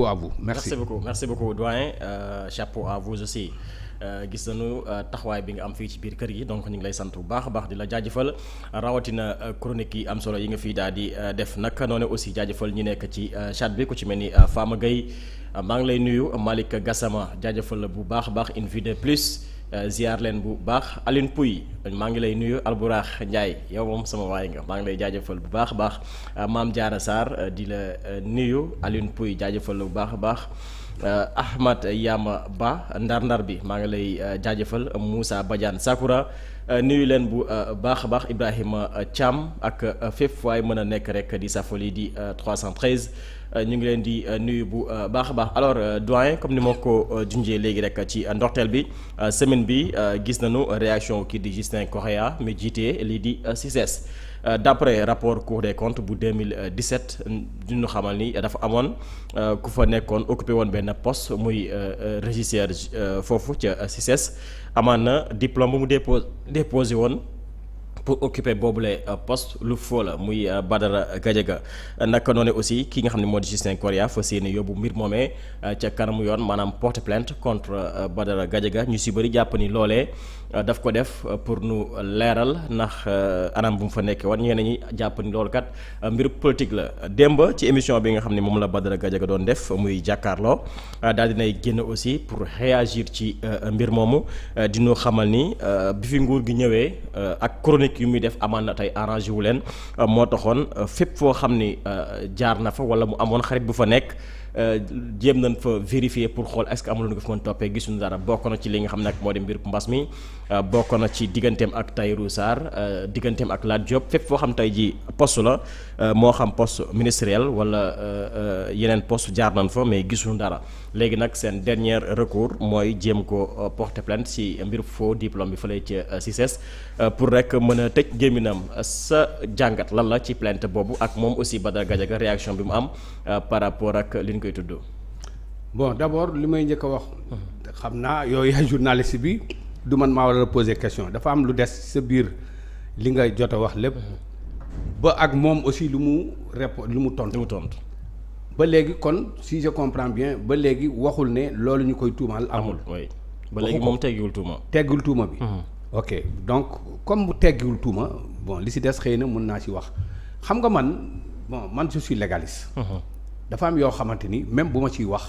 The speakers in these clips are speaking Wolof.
chapeau à vous. Merci beaucoup doyen, chapeau à vous aussi. Gis nañu taxawaay bi nga am fii ci biir kër gi donc ñu ngi lay sant bu baax a baax di la jaajëfal rawatina chronique yi am solo yi nga fii daal di def naka noonu aussi jaajëfal ñi nekk ci chat bi ku ci mel ni Fama Gueye maa ngi lay nuyu Malick Gassama jaajëfal la bu baax a baax une vie de plus ziar leen bu baax Aline Pouy maa ngi lay nuyu Alburax Ndiaye yow moom sama waay nga maa ngi lay jaajëfal bu baax a baax Mame Diarra Sarr di la nuyu Aline Pouy jaajëfal la bu baax a baax. Ahmad Yama Ba ndar-ndar bi maa ngi lay jaajëfal Moussa Badiane Sakura nuyu leen bu baax a baax Ibrahima Thiam ak fépp waaye mën a nekk rek di safoli di 313 ñu ngi leen di nuyu bu baax a baax alors doyen comme ni ma ko junjee léegi rek ci ndorteel bi semaine bi gis nañu réaction kii di Justin Correa mi jiite lii di CICES. D'après rapport Cour des comptes bu 2017 ñu xamal ni dafa amoon ku fa nekkoon occupé woon benn poste muy régisseur foofu ca CICES amaan na diplôme bu mu déposé woon pour occuper boobule poste lu foo la muy Badara Gadiaga naka noonu aussi ki nga xam ne moo di Justin Correa fas yéene yóbbu mbir moomee ca kanamu yoon maanaam porte plainte contre Badara Gadiaga ñu si bëri jàpp ni loolee daf ko def pour nu leeral ndax anam bu mu fa nekkee woon ñeneen ñi jàpp ni loolu kat mbir politique la démb ci émission bi nga xam ne moom la Badara Gadiaga doon def muy jàkkaarloo daal dinay génn aussi pour réagir ci mbir moomu dinu xamal ni bi fi nguur gi ñëwee ak chronique yu muy def amaan na tey arrangé wu leen moo taxoon fépp foo xam ni jaar na fa wala mu amoon xarit bu fa nekk jéem nañ fa vérifier pour xool est-ce que amul lu nga fa mën toppee gisuñu dara bokk na ci li nga xam nag moo di mbir mbas mi bokk na ci digganteem ak Tahirou Sarr digganteem ak Lat Diop fépp foo xam tey ji poste la moo xam poste ministériel wala yeneen poste jaar nañ fa mais gisuñu dara léegi nag seen dernier recours mooy jéem ko porter plainte ci mbir faux diplôme bi fële ci CICES pour rek mën a tëj gémminam sa jàngat lan la ci plainte boobu ak moom aussi Badara Gadiaga réaction bi mu am par rapport ak li ñu koy tudd. Bon d'abord li may njëkk a wax. xam naa yow yaay journaliste bi du man maa war a poser question dafa am lu des sa biir li nga jot a wax lépp. ba ak moom aussi lu mu tontu. ba léegi kon si je comprends bien ba léegi waxul ne loolu ñu koy tuumaal amul. oui ba léegi moom teggiwul tuuma. teggiwul tuuma bi. ok donc comme bu teggiwul tuuma bon li si des xëy na mun naa si wax xam nga man je suis légaliste. dafa am yoo xamante ni même bu ma ciy wax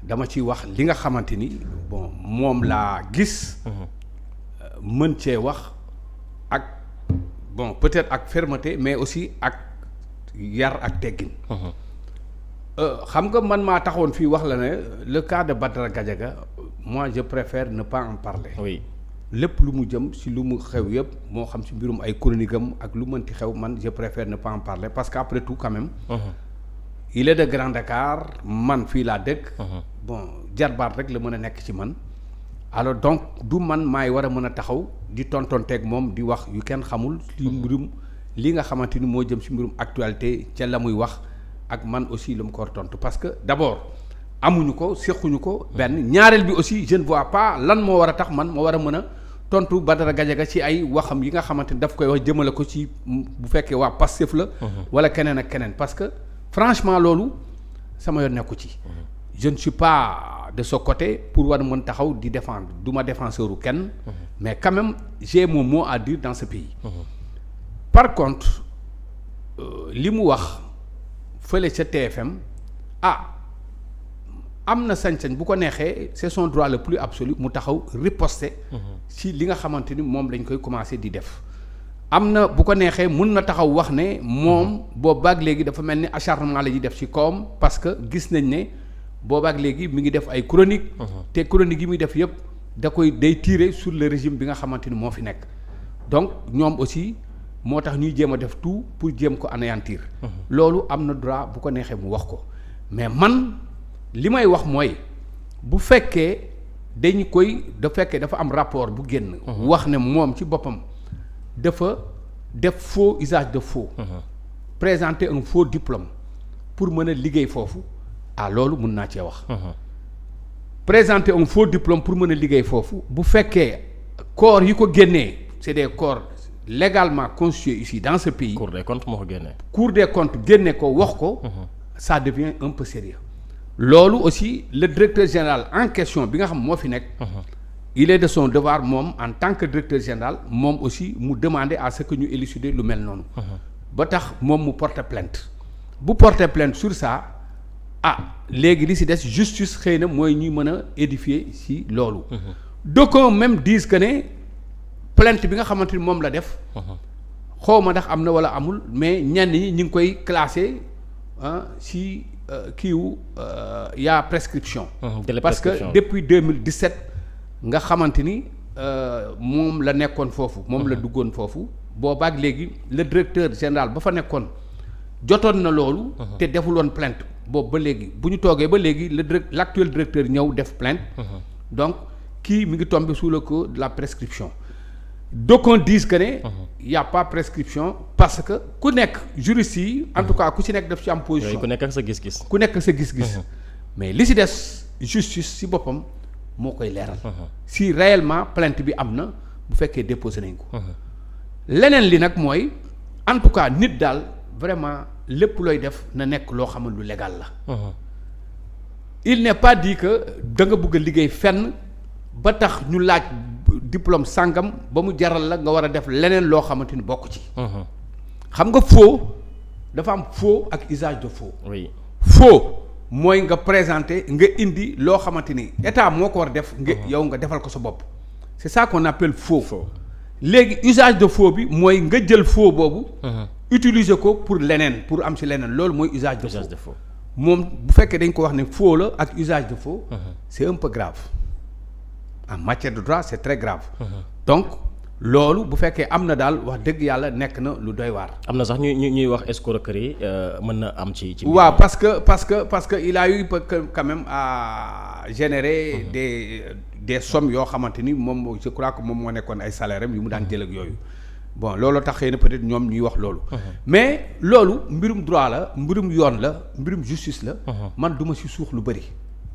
dama ciy wax li nga xamante ni bon moom laa gis. mën cee wax ak bon peut-être ak fermeté mais aussi ak yar ak teggin. xam nga man maa taxoon fii wax la ne le cas de Badara Gadiaga moi je préfère ne pas en parler. oui lépp lu mu jëm si lu mu xew yëpp moo xam si mbirum ay chronique am ak lu mënti xew man je préfère ne pas en parler parce que après tout quand même. il est de Grand Dakar man fii laa dëkk. bon jarbaat rek la mën a nekk ci man. alors donc du man maay war a mën a taxaw di tontonteeg moom di wax yu kenn xamul. ci mbirum li nga xamante ni moo jëm si mbirum actualité ca la muy wax ak man aussi lu mu ko war tontu parce que d'abord amuñu ko séquñu ko. benn ñaareel bi aussi je ne vois pas lan moo war a tax man moo war a mën a tontu Badara Gadiaga ci ay waxam yi nga xamante ni daf koy wax jëmale ko ci bu fekkee waa Pastef la. wala keneen ak keneen parce que. franchement loolu sama yoon nekku ci je ne suis pas de ce côté pour war mën taxaw di défendre du ma défenseur u kenn mais quand même j'ai mon mot à dire dans ce pays par contre li mu wax fële ca TFM am na sañ-sañ bu ko neexee c'est son droit le plus absolu mu taxaw riposter ci li nga xamante ni moom lañ koy commencer di def am na bu ko neexee mun na taxaw wax ne moom boobaag léegi dafa mel ni acharnement la ñuy def ci kawam parce que gis nañ ne boobaag léegi mi ngi def ay chronique te chronique yi muy def yëpp day tirer sur le régime bi nga xamante ni moo fi nekk donc ñoom aussi moo tax ñuy jéem a def tout pour jéem ko anéantir loolu am na droit bu ko neexee mu wax ko mais man li may wax mooy bu fekkee dafa am rapport bu génn wax ne moom ci boppam dafa def faux usage de faux. présenter un faux diplôme pour mën a liggéey foofu loolu mun naa cee wax. présenter un faux diplôme pour mën a liggéey foofu bu fekkee corps yi ko génnee c'est des corps légalement constitués ici dans ce pays. Cour des comptes moo ko génnee. Cour des comptes génne ko wax ko. ça devient un peu sérieux loolu aussi le directeur général en question bi nga xam moo fi nekk. il est de son devoir moom en tant que directeur général moom aussi mu demander à ce que ñu élucider lu mel noonu. ba tax moom mu porter plainte bu porter plainte sur ça léegi li ci des justice xëy na mooy ñuy mën a édifier ci loolu. d'aucuns même disent que ne plainte bi nga xamante ni moom la def. xaw ma ndax am na walla amul mais ñenn ñi ñu ngi koy classé ci kiiwu y a prescription. parce que depuis 2017 nga xamante ni moom la nekkoon foofu. moom la duggoon foofu. boobaak léegi le directeur général ba fa nekkoon jotoon na loolu. te defuloon plainte boobu ba léegi bu ñu toogee ba léegi l'actuel directeur ñëw def plainte. donc kii mi ngi tombé sous le coup de la prescription. d'aucuns disent que ne y a pas prescription parce que ku nekk juriste yi en tout cas ku ci nekk daf ci am position. ku nekk ak sa gis-gis. ku nekk sa gis-gis. mais li ci des justice ci boppam moo koy leeral. si réellement plainte bi am na bu fekkee déposé nañ ko. leneen li nag mooy en tout cas nit daal vraiment lépp looy def na nekk loo xam ne lu légal la. il n'est pas dit que da nga bëgg a liggéey fenn ba tax ñu laaj diplôme sàngam ba mu jaral la nga war a def leneen loo xamante ni bokk ci. xam nga faux dafa am faux ak usage de faux. oui faux mooy nga présenter nga indi loo xamante ni état moo ko war a def. nga yow nga defal ko sa bopp. c'est ça qu'on appelle faux. léegi usage de faux bi mooy nga jël faux boobu. utiliser ko pour leneen pour am ci leneen loolu mooy usage de faux. moom bu fekkee dañ ko wax ne faux la ak usage de faux. c'est un peu grave. en matière de droit c'est très grave. donc loolu bu fekkee am na daal wax dëgg yàlla nekk na lu doy waar. am na sax ñuy wax escroquerie mën na am ci. waaw parce que il a eu quand même à générer des sommes yoo xamante ni moom je crois que moom moo nekkoon ay salaire am yu mu daan jël ak yooyu. bon loolu tax xëy na peut-être ñoom ñuy wax loolu. mais loolu mbirum droit la mbirum yoon la mbirum justice la. man duma ci suux lu bari.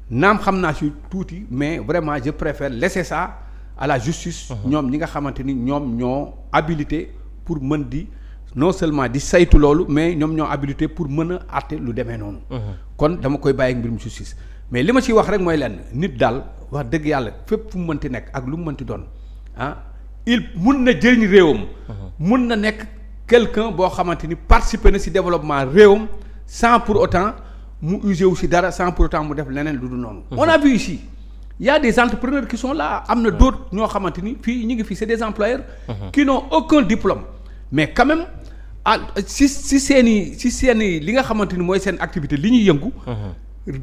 naam xam naa ci tuuti mais vraiment je préfère laisser ça à la justice. ñoom ñi nga xamante ni ñoom ñoo habilité pour mën di non seulement di saytu loolu mais ñoom ñoo habilité pour mën a àtte lu demee noonu. kon dama koy bàyyi ak mbirum justice mais li ma ciy wax rek mooy lenn nit daal wax dëgg yàlla fépp fu mu mënti nekk ak lu mu mënti doon il mun na jëriñ réewam. mun na nekk quelqu'un boo xamante ni participer na ci développement réewam sans pour autant mu usé wu ci dara sans pour autant mu def leneen lu dul noonu. on a vu ici il y a des entrepreneurs qui sont là am na d'autres ñoo xamante ni fii ñu ngi fii c'est des employeurs. qui n'ont aucun diplôme. mais quand même ci seeni li nga xamante ni mooy seen activité li ñuy yëngu.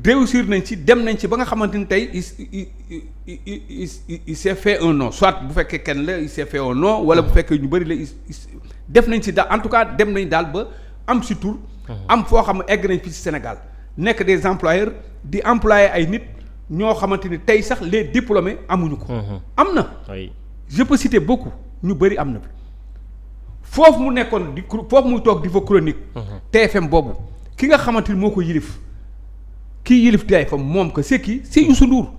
réussir nañ ci dem nañ ci ba nga xamante ni tey il s'est fait un nom soit bu fekkee kenn la il s'est fait un nom wala bu fekkee ñu bëri la def nañ ci daal en tout cas dem nañ daal ba am ci tur. am foo xam ne egg nañ fii ci Sénégal nekk des employeurs di employer ay nit ñoo xamante ni tey sax les diplômés amuñu ko. am na. je peux citer beaucoup ñu bëri am na fi foofu mu nekkoon di foofu muy toog di fa chronique. TFM boobu ki nga xamante ni moo ko yilif. kii yilif TFM moom que c'est qui c'est Youssou Ndour.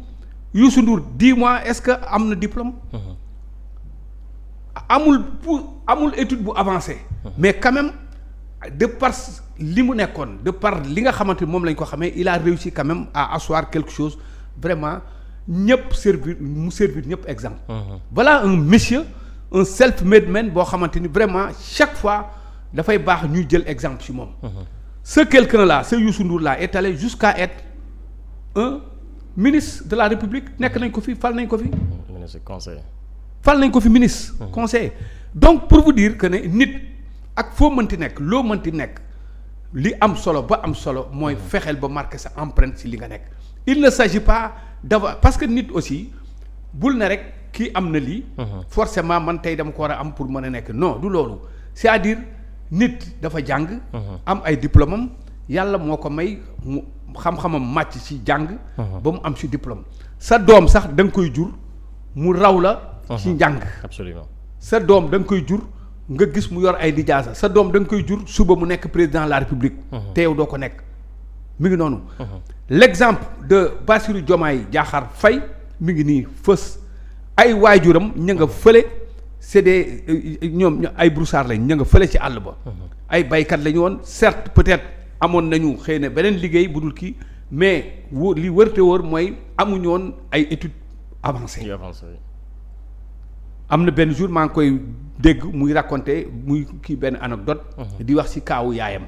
Youssou Ndour dis-moi est-ce que am na diplôme. amul étude bu avancée. mais quand même de par li mu nekkoon de par li nga xamante ni moom lañ ko xamee il a réussi quand même à asseoir quelque chose vraiment ñëpp servir ñëpp exemple. voilà un monsieur un self-made man boo xamante ni vraiment chaque fois dafay baax ñuy jël exemple ci moom. ce quelqu'un là ce Youssou Ndour là est allé jusqu'à être un ministre de la République nekk nañ ko fi fal nañ ko fi. ministre conseiller. fal nañ ko fi ministre. conseiller donc pour vous dire que ne nit ak foo mënti nekk loo mënti nekk li am solo ba am solo mooy fexeel ba marquer sa empreinte ci li nga nekk. il ne s'agit pas d'avoir parce que nit aussi bul ne rek kii am na lii. forcément man tey dama ko war a am pour mën a nekk non du loolu c'est-à-dire. nit dafa jàng. am ay diplôme am yàlla moo ko may mu xam-xamam màcc ci jàng. ba mu am ci diplôme. sa doom sax da nga koy jur mu raw la. ci njàng. absolument sa doom da nga koy jur nga gis mu yor ay lijaasa sa doom da nga koy jur suba mu nekk président de la République. te yow doo ko nekk mi ngi noonu. l'exemple de Bassirou Diomaye Diakhar Faye mi ngi nii fës ay waajuram ña nga fële. c'est des ñoom ay broussard lañ ña nga fële ci àll ba. ay baykat lañu woon certes peut-être amoon nañu xëy na beneen liggéey bu dul kii mais li wërte wër mooy amuñu woon ay études avancées. am na benn jour maa ngi koy dégg muy raconter muy kii benn anecdote di wax ci kaawu yaayam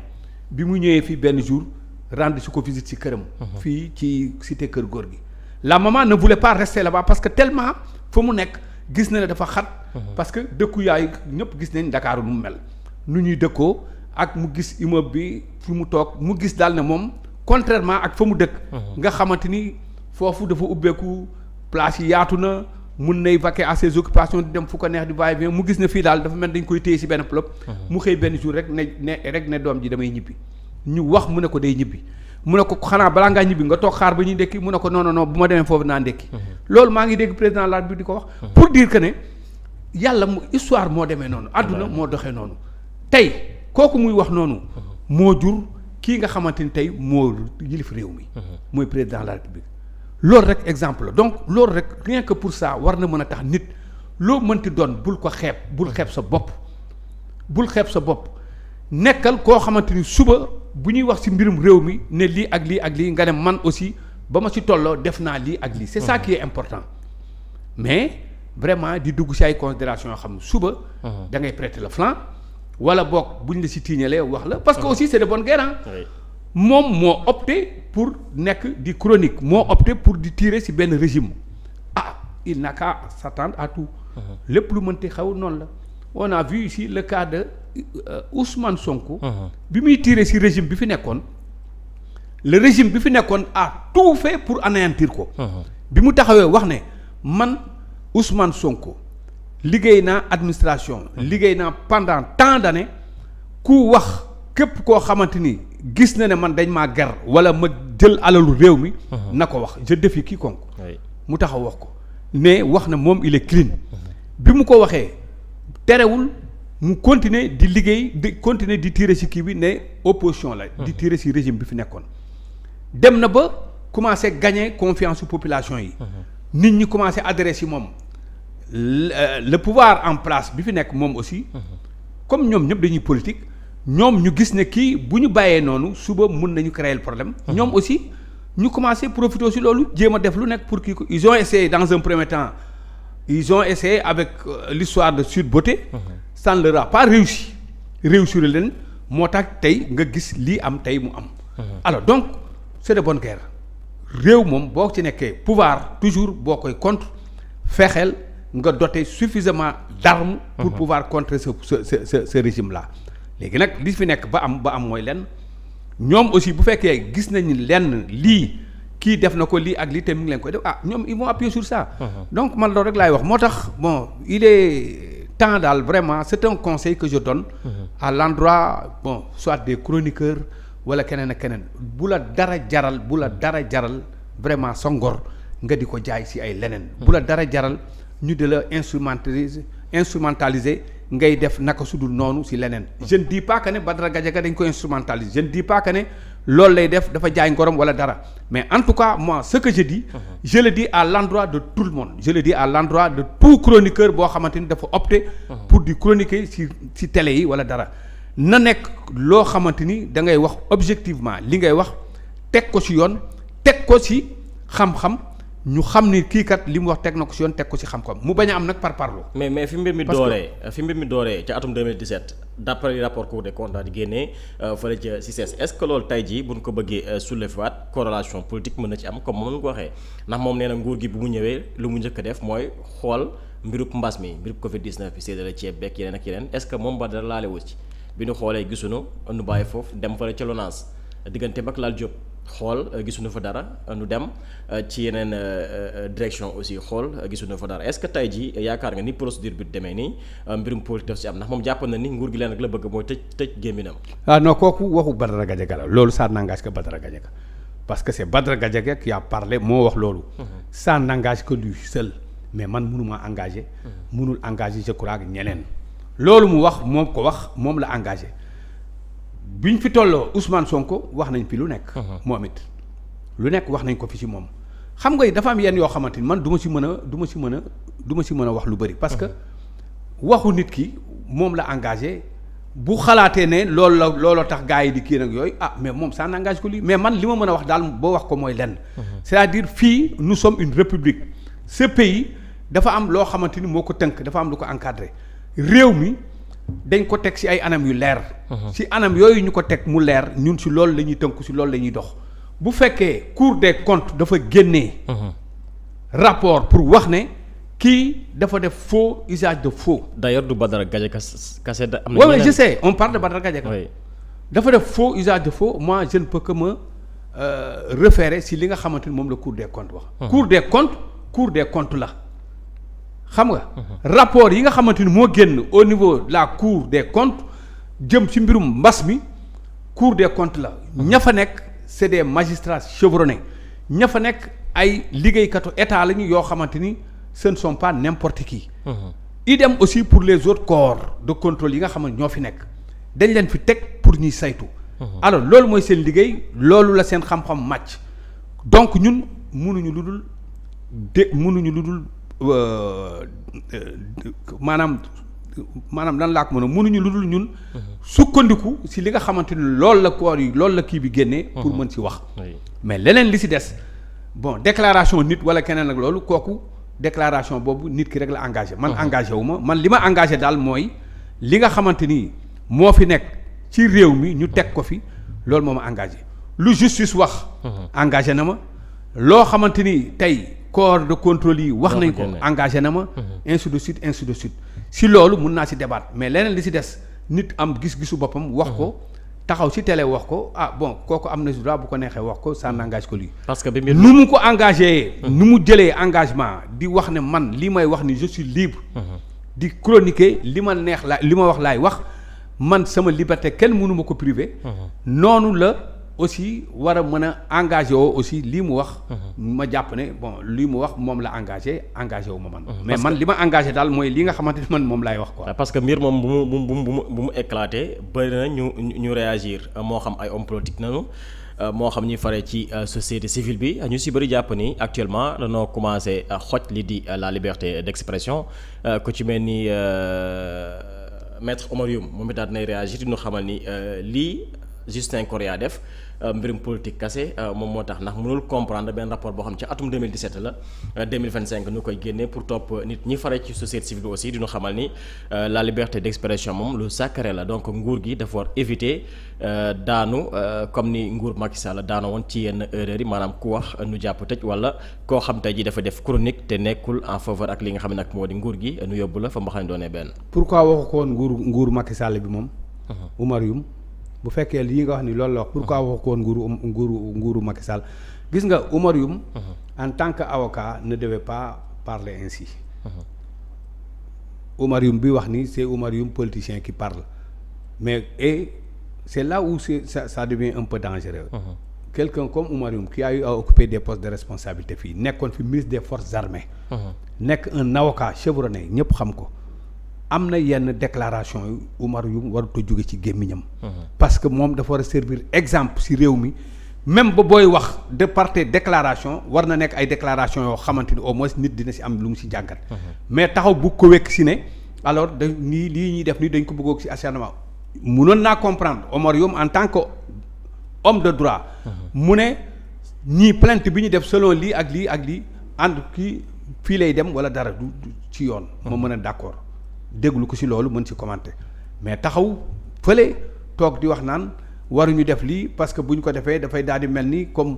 bi mu ñëwee fii benn jour rendre si ko visite ci këram. fii ci cité Kër Góor gi. la maman ne voulait pas rester là-bas parce que tellement fa mu nekk gis na ne dafa xat. parce que dëkku yaay ñëpp gis nañ Dakar nu mu mel. nu ñuy dëkkoo ak mu gis immeuble bi fi mu toog mu gis daal ne moom contrairement ak fa mu dëkk. nga xamante ni foofu dafa ubbeeku place yi yaatu na. mun nay vaquer à ses occupations di dem fu ko neex di va et vient mu gis ne fii daal dafa mel dañ koy téye ci benn plop mu xëy benn jour rek ne doom ji damay ñibbi ñu wax mu ne ko day ñibbi mu ne ko xanaa balaa ngaa ñibbi nga toog xaar ba ñuy ndekki mu ne ko non bu ma demee foofu naa ndekki loolu maa ngi dégg président de la République di ko wax pour dire que ne yàlla mu histoire moo demee noonu àdduna moo doxee noonu tey kooku muy wax noonu moo jur kii nga xamante ni tey moo yilif réew mi mooy président de la République loolu rek exemple la donc loolu rek rien que pour ça war na mën a tax nit loo mënti doon bul ko xeeb bul xeeb sa bopp nekkal koo xamante ni suba bu ñuy wax ci mbirum réew mi ne lii ak lii nga ne man aussi ba ma ci tolloo def naa lii ak lii c'est ça qui est important mais vraiment di dugg ci ay considérations yoo xam ne suba da ngay prêter le flanc wala boog buñ la ci tiiñalee wax la parce que aussi c'est de bonne guerre moom moo opté pour nekk di chronique moo opté pour di tirer ci benn régime il n'a qu'à s'attendre à tout lépp lu mënti xew noonu la on a vu ici le cas de Ousmane Sonko bi muy tirer ci régime bi fi nekkoon le régime bi fi nekkoon a tout fait pour anéantir ko bi mu taxawee wax ne man Ousmane Sonko liggéey naa administration liggéey naa pendant tant d'années ku wax képp koo xamante ni gis na ne man dañ maa ger wala ma jël alalu réew mi na ko wax je défie quiconque mu taxaw wax ko mais wax na moom il est clean bi mu ko waxee terewul mu continuer di liggéey di continuer di tirer ci kii bi ne opposition la di tirer ci régime bi fi nekkoon dem na ba commencer gagner confiance su population yi nit ñi commencer adhérer ci moom le pouvoir en place bi fi nekk moom aussi comme ñoom ñëpp dañuy politique ñoom ñu gis ne kii bu ñu bàyyee noonu suba mun nañu créer le problème ñoom aussi ñu commencé profiter aussi loolu jéem a def lu nekk pour kii ko ils ont essayé dans un premier temps ils ont essayé avec l'histoire de Sweet Beauté ça ne leur a pas réussi réussir leen moo tax tey nga gis lii am tey mu am alors donc c'est de bonne guerre réew moom boo ci nekkee pouvoir toujours boo koy contre fexeel nga doter suffisamment d'armes pour pouvoir contrer ce régime là léegi nag li fi nekk ba am mooy lenn ñoom aussi bu fekkee gis nañu lenn lii kii def na ko lii ak lii te mi ngi leen koy def ñoom ils vont appuyer sur ça donc man loolu rek laay wax moo tax bon il est temps daal vraiment c'est un conseil que je donne à l'endroit bon soit des chroniqueurs wala keneen ak keneen bu la dara jaral vraiment sa ngor nga di ko jaay ci ay leneen bu la dara jaral ñu di la instrumentaliser ngay def naka sudul noonu ci leneen je ne dis pas que ne Badara Gadiaga dañ ko instrumentaliser je ne dis pas que ne loolu lay def dafa jaay ngorom wala dara mais en tout cas moi ce que je dis je le dis à l'endroit de tout le monde je le dis à l'endroit de tout chroniqueur boo xamante ni dafa opter pour di chroniquer ci télé yi wala dara na nekk loo xamante ni da ngay wax objectivement li ngay wax teg ko ci yoon teg ko ci xam-xam ñu xam ni kii kat li mu wax teg na ko ci yoon teg ko ci xam-xam mu bañ a am nag par parlo mais fi mbir mi dooree ca atum 2017 d'après rapport Cour des comptes di génnee fële ca CICES est-ce que loolu tey jii bu ñu ko bëggee soulever waat corrélation politique mën na ci am comme moom ñu ko waxee ndax moom nee na nguur gi bu mu ñëwee lu mu njëkk a def mooy xool mbirub mbas mi mbirub Covid-19 bi séddale ceeb beeg yeneen ak yeneen est-ce que moom ba dara laale wu ci bi ñu xoolee gisuñu nu bàyyi foofu dem fële ca LONASE diggante ak Lal Diop xool gisuñu fa dara nu dem ci yeneen direction aussi xool gisuñu fa dara est-ce que tey jii yaakaar nga ni procédure bi demee nii mbirum politique daf ci am ndax moom jàpp na ni nguur gi leen rek la bëgg mooy tëj gémminam non kooku waxu Badara Gadiaga la loolu ça n'engage que Badara Gadiaga parce que c'est Badara Gadiaga qui a parlé moo wax loolu ça n'engage que lui seul mais man mënuma engagé mënul engagé je crois ñeneen loolu mu wax moom ko wax moom la engagé biñ fi tolloo Ousmane Sonko wax nañ fi lu nekk moom it lu nekk wax nañ ko fi ci moom xam nga dafa am yenn yoo xamante ni man du ma ci mën a wax lu bari parce que waxu nit ki moom la engagé bu xalaatee ne looloo tax gars yi di kii nag yooyu mais moom ça n'engage que lui mais man li ma mën a wax daal boo wax ko mooy lenn. c'est-à-dire fii nous sommes une république ce pays dafa am loo xamante ni moo ko tënk dafa am lu ko encadré réew mi dañ ko teg ci ay anam yu leer. ci anam yooyu ñu ko teg mu leer ñun ci loolu la ñuy tënku ci loolu la ñuy dox bu fekkee Cour des comptes dafa génnee. rapport pour wax ne. kii dafa def faux usage de faux. d'ailleurs du Badara Gadiaga kase da am na. oui je sais on parle de Badara Gadiaga. oui dafa def faux usage de faux moi je ne peux que me référer si li nga xamante ni moom la Cour des comptes wax. Cour des comptes la xam nga. rapport yi nga xamante ni moo génn au niveau de la Cour des comptes jëm ci mbirum mbas mi Cour des comptes la. ña fa nekk c'est des magistrats chevronnés ña fa nekk ay liggéeykatu état lañu yoo xamante ni. ce ne sont pas n'importe qui. idem aussi pour les autres corps de contrôle yi nga xam ne ñoo fi nekk dañ leen fi teg pour ñuy saytu. alors loolu mooy seen liggéey loolu la seen xam-xam màcc donc ñun mënuñu lu dul maanaam lan laa ko mën a mënuñu lu dul ñun. sukkandiku si li nga xamante ni loolu la corps yi loolu la kii bi génnee. pour mën ci wax. mais leneen li si des bon déclaration nit wala keneen ak loolu kooku. déclaration boobu nit ki rek la engagé man engagé wu ma man li ma engagé daal mooy li nga xamante ni moo fi nekk ci réew mi ñu teg ko fi loolu moo ma engagé lu justice wax engagé na ma loo xamante ni tey corps de contrôle yi wax nañ ko engagé na ma ainsi de suite si loolu mun naa si débattre mais leneen li si des nit am gis-gisu boppam wax ko taxaw ci télé wax ko bon kooku am na droit bu ko neexee wax ko ça n'engage que lui. parce que nu mu ko engagé. nu mu jëlee engagement di wax ne man li may wax ni je suis libre. di chroniquer li ma neex li ma wax laay wax man sama liberté kenn mënu ma ko privé. noonu la aussi war a mën a engagé woo aussi lii mu wax. ma jàpp ne bon lii mu wax moom la engagé wu ma man. mais man li ma engagé daal mooy li nga xamante ni man moom laay wax quoi. parce que mbir moom bu mu éclaté bëri na ñu réagir moo xam ay hommes politiques nanu moo xam ñi fare ci société civile bi ñu si bëri jàpp ni actuellement dañoo commencé xoj li di la liberté d'expression ku ci mel ni maître Oumar Youm moom it daal dinay réagir di ñu xamal ni lii Justin Correa def mbirum politique kase moom moo tax ndax mënul comprendre benn rapport boo xam ci atum 2017 la 2025 ñu koy génnee pour topp nit ñi fare ci société civile aussi di ñu xamal ni la liberté d'expression moom lu sacré la donc nguur gi dafa war éviter daanu comme ni nguur Macky Sall daana woon ci yenn erreurs yi maanaam ku wax nu jàpp tëj wala koo xam tey ji dafa def chronique te nekkul en faveur ak li nga xam ne nag moo di nguur gi nu yóbbu la fa mbaxañ doonee benn. pourquoi waxu ko woon nguur Macky Sall bi moom. Oumar Youm bu fekkee lii nga wax ni loolu la wax pourquoi waxu ko woon nguuru Macky Sall gis nga Oumar Youm en tant que avocat ne devait pas parler ainsi. Oumar Youm bi wax ni c'est Oumar Youm politicien qui parle mais c'est là où ça devient un peu dangereux. Quelqu'un comme Oumar Youm qui a eu à occuper des postes de responsabilité fii nekkoon fi ministre des forces armées. nekk un avocat chevronné ñëpp xam ko. am na yenn déclaration yu Oumar Youm warut a jóge ci gémmiñam parce que moom dafa war a servir exemple ci réew mi même ba booy wax de par tes déclaration war na nekk ay déclaration yoo xamante ni au moins nit dina ci am lu mu ci jàngat mais taxaw bu ko wekk ci ne alors da nii lii ñuy def nii dañ ko bëggoog ci acharnement munoon naa comprendre Oumar Youm en tant que homme de droit mu ne ñii plainte bi ñu def selon lii ak lii ànd kii fii lay dem wala dara du ci yoon ma mën a d'accord déglu ko ci loolu mën ci commenter mais taxaw fële toog di wax naan waruñu def lii parce que bu ñu ko defee dafay daal di mel ni comme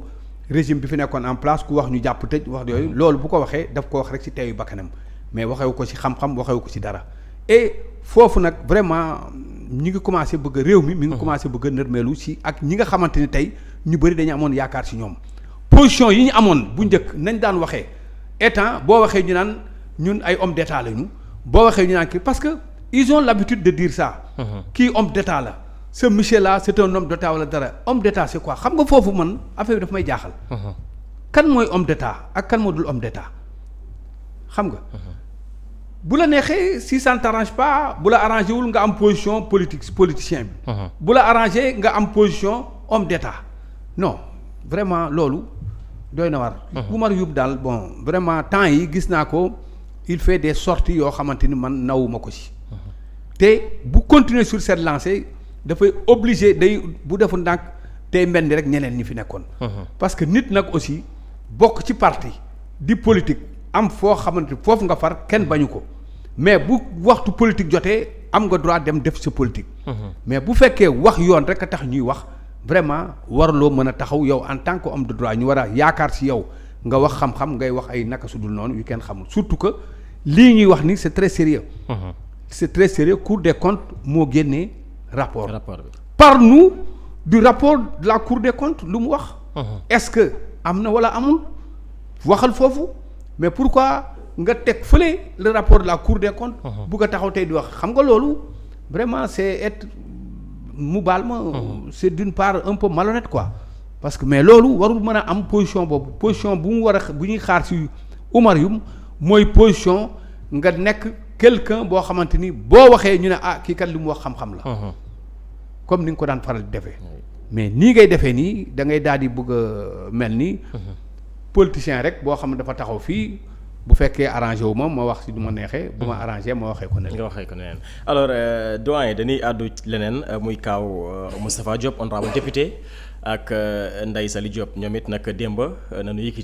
régime bi fi nekkoon en place ku wax ñu jàpp tëj wax yooyu loolu bu ko waxee daf ko wax rek ci teeyu bakkanam mais waxewu ko ci xam-xam waxewu ko ci dara et foofu nag vraiment ñi ngi commencé bëgg réew mi ngi commencé bëgg a nërmeelu ci ak ñi nga xamante ni tey ñu bëri dañu amoon yaakaar ci ñoom position yi ñu amoon bu njëkk nañ daan waxee état boo waxee ñu naan ñun ay homme d'état lañu boo waxee ñu naan kii parce que ils ont l'habitude de dire ça. kii homme d'état la ce monsieur là c'est un homme d'état wala dara homme d'état c'est quoi xam nga foofu man affaire bi daf may jaaxal. kan mooy homme d'état ak kan moo dul homme d'état xam nga. bu la neexee si ça ne t'arrange pas bu la arrangé wul nga am position politicien bi. bu la arrangé nga am position homme d'état non vraiment loolu doy na war. Oumar Youm daal bon vraiment temps yi gis naa ko. il fait des sorties yoo xamante ni man nawuma ko ci te bu continuer sur cette lancée dafay obligé day bu defu ndànk tey mel ni rek ñeneen ñi fi nekkoon. parce que nit nag aussi bokk ci parti di politique am foo xamante foofu nga far kenn bañu ko mais bu waxtu politique jotee am nga droit dem def sa politique. mais bu fekkee wax yoon rek a tax ñuy wax vraiment warloo mën a taxaw yow en tant que homme de droit ñu war a yaakaar ci yow nga wax xam-xam ngay wax ay naka su dul noonu yu kenn xamul surtout que lii ñuy wax ni c'est très sérieux. c'est très sérieux Cour des comptes moo génnee rapport bi. Parle-nous du rapport de la Cour des comptes lu mu wax. est-ce que am na wala amul waxal foofu mais pourquoi nga teg fële le rapport de la Cour des comptes. bugg a taxaw tey di wax xam nga loolu vraiment c'est être mu baal ma. c'est d'une part un peu malhonnête quoi parce que mais loolu warul mën a am position boobu position bu mu war a bu ñuy xaar ci Oumar Youm mooy position nga nekk quelqu'un boo xamante ni boo waxee ñu ne ah kii kat li mu wax xam-xam la. comme ni nga ko daan faral di defee. mais nii ngay defee nii da ngay daal di bëgg a mel ni. politicien rek boo xam ne dafa taxaw fii bu fekkee arrangé wu ma wax ci du ma neexee. bu ma arrangé ma waxee ko neneen. nga waxee ko neneen alors doyen dañuy àddu leneen muy kaaw Moustapha Diop honorable député ak Ndeye Saly Diop ñoom it nag démb nañu yëkkati